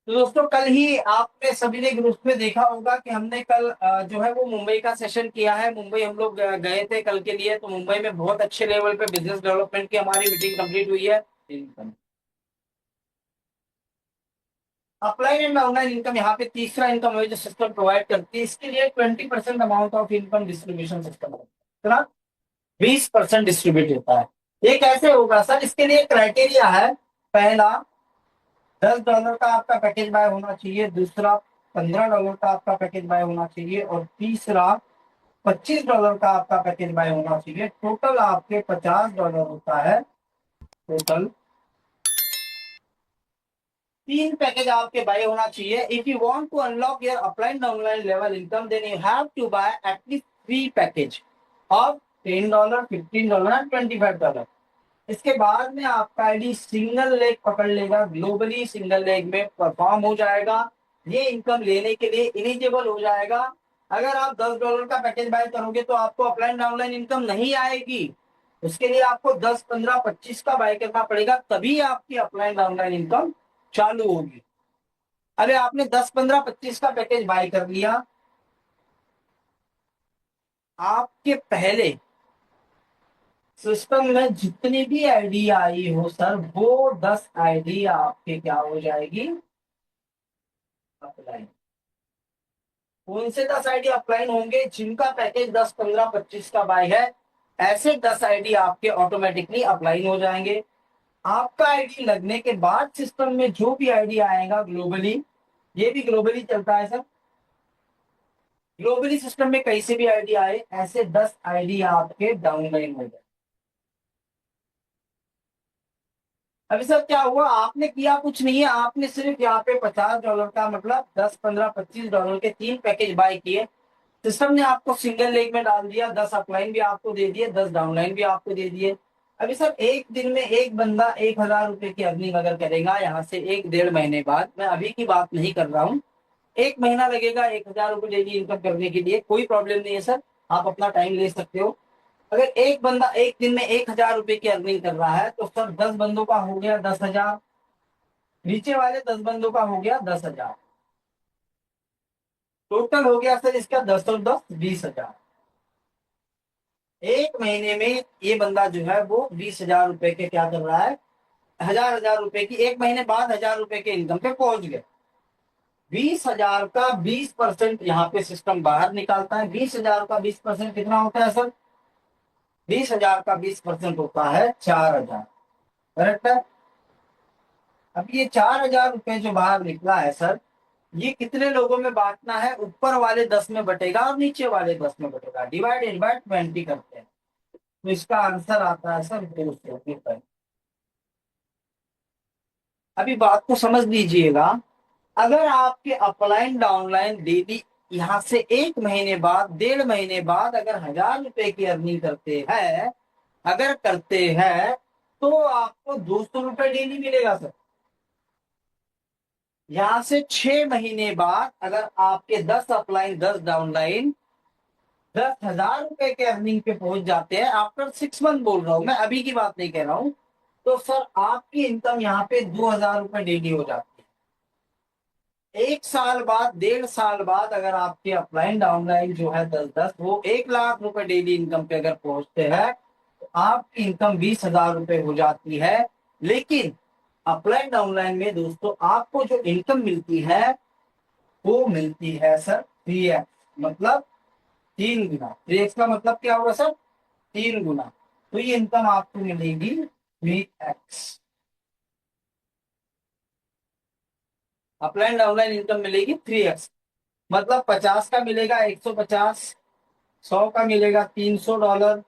तो दोस्तों कल ही आपने सभी ने ग्रुप में देखा होगा कि हमने कल जो है वो मुंबई का सेशन किया है। मुंबई हम लोग गए थे कल के लिए। तो मुंबई में बहुत अच्छे लेवल पे बिजनेस डेवलपमेंट की हमारी मीटिंग कंप्लीट हुई है। अपलाइन एंड ऑनलाइन इनकम यहाँ पे तीसरा इनकम है जो सिस्टम प्रोवाइड करती है। इसके लिए 20% amount of income distribution system है। कितना? 20% डिस्ट्रीब्यूट होता है। ये कैसे होगा सर? इसके लिए क्राइटेरिया है। पहला, $10 का आपका पैकेज बाय होना चाहिए। दूसरा, $15 का आपका पैकेज बाय होना चाहिए। और तीसरा, $25 का आपका पैकेज बाय होना चाहिए। टोटल आपके $50 होता है। टोटल 3 पैकेज आपके बाय होना चाहिए। If you want to unlock your upline downline level income then you have to buy at least 3 package of $10, $15 and $25। इसके बाद में आपका आईडी सिंगल लेग पकड़ लेगा, ग्लोबली सिंगल लेग में परफॉर्म हो जाएगा। ये इनकम लेने के लिए इलिजिबल हो जाएगा। अगर आप $10 का पैकेज बाय करोगे तो आपको अपलाइन डाउनलाइन इनकम नहीं आएगी। उसके लिए आपको 10, 15, 25 का बाय करना पड़ेगा, तभी आपकी अपलाइन डाउनलाइन इनकम चालू होगी। अरे आपने 10, 15, 25 का पैकेज बाय कर लिया, आपके पहले सिस्टम में जितनी भी आईडी आई हो सर, वो 10 आईडी आपके क्या हो जाएगी? अप्लाई। कौन से 10 आईडी अप्लाई होंगे? जिनका पैकेज 10, 15, 25 का बाय है, ऐसे 10 आईडी आपके ऑटोमेटिकली अप्लाई हो जाएंगे। आपका आईडी लगने के बाद सिस्टम में जो भी आईडी आएगा ग्लोबली, ये भी ग्लोबली चलता है सर। ग्लोबली सिस्टम में कहीं से भी आईडी आए, ऐसे 10 आईडी आपके डाउनलाइन हो जाए। अभी सर क्या हुआ? आपने किया कुछ नहीं है। आपने सिर्फ यहाँ पे $50 का मतलब 10, 15, $25 के 3 पैकेज बाय किए। सिस्टम ने आपको सिंगल लेग में डाल दिया। 10 अपलाइन भी आपको दे दिए, 10 डाउनलाइन भी आपको दे दिए। अभी सर एक दिन में एक बंदा $1000 की अर्निंग अगर करेगा, यहाँ से 1-1.5 महीने बाद, मैं अभी की बात नहीं कर रहा हूँ, 1 महीना लगेगा $1000 डेली इनकम करने के लिए, कोई प्रॉब्लम नहीं है सर। आप अपना टाइम ले सकते हो। अगर एक बंदा एक दिन में $1000 की अर्निंग कर रहा है तो सर 10 बंदों का हो गया 10,000। नीचे वाले 10 बंदों का हो गया 10,000। टोटल हो गया सर इसका 10 और 10 20,000। 1 महीने में ये बंदा जो है वो $20,000 के क्या कर रहा है? हजार हजार रुपए की 1 महीने बाद $1000 के इनकम पे पहुंच गए। 20,000 का 20% यहाँ पे सिस्टम बाहर निकालता है। 20,000 का 20% कितना होता है सर? 20,000 का 20% होता है 4,000। करेक्ट है? अब ये $4,000 जो बाहर निकला है सर, ये कितने लोगों में बांटना है? ऊपर वाले 10 में बटेगा और नीचे वाले 10 में बटेगा। डिवाइडेड बाय 20 करते हैं तो इसका आंसर आता है सर 200। अभी बात को समझ लीजिएगा। अगर आपके अपलाइन डाउनलाइन डेली यहाँ से 1 महीने बाद, 1.5 महीने बाद अगर $1000 की अर्निंग करते हैं, अगर करते हैं, तो आपको $200 डेली मिलेगा सर। यहां से 6 महीने बाद अगर आपके 10 अपलाइन 10 डाउनलाइन $10,000 के अर्निंग पे पहुंच जाते हैं, आफ्टर 6 मंथ बोल रहा हूं मैं, अभी की बात नहीं कह रहा हूं, तो सर आपकी इनकम यहाँ पे $2,000 डेली हो जाती है। 1 साल बाद, 1.5 साल बाद अगर आपके अपलाइन डाउनलाइन जो है 10-10, वो $1,00,000 डेली इनकम पे अगर पहुंचते हैं, तो आपकी इनकम $20,000 हो जाती है। लेकिन अपलाइन डाउनलाइन में दोस्तों आपको जो इनकम मिलती है, वो मिलती है सर 3x, मतलब 3 गुना। 3x का मतलब क्या होगा सर? 3 गुना। तो ये इनकम आपको मिलेगी 3x। अपलाइन डाउनलाइन इनकम मिलेगी 3x। मतलब 50 का मिलेगा 150, 100 का मिलेगा $300,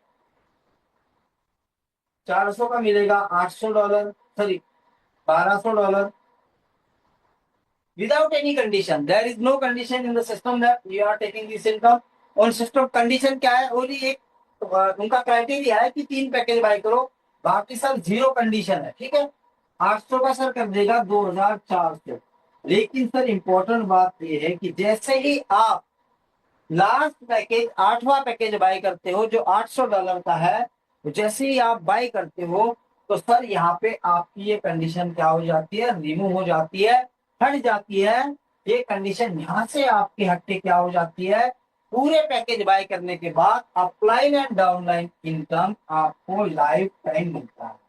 400 का मिलेगा $800, sorry $1,200। Without any condition, there is no condition in the system that you are taking this income। और सिस्टम कंडीशन क्या है? ओनली एक उनका क्राइटेरिया है कि 3 पैकेज बाय करो, बाकी सब जीरो कंडीशन है। ठीक है? 800 का सर कर देगा 2,400। लेकिन सर इंपॉर्टेंट बात यह है कि जैसे ही आप लास्ट पैकेज 8वां पैकेज बाय करते हो जो $800 का है, तो जैसे ही आप बाय करते हो, तो सर यहाँ पे आपकी ये कंडीशन क्या हो जाती है? रिमूव हो जाती है। हट जाती है, ये कंडीशन यहां से आपके हट के क्या हो जाती है, पूरे पैकेज बाय करने के बाद अपलाइन एंड डाउनलाइन इनकम आपको लाइफ टाइम मिलता है।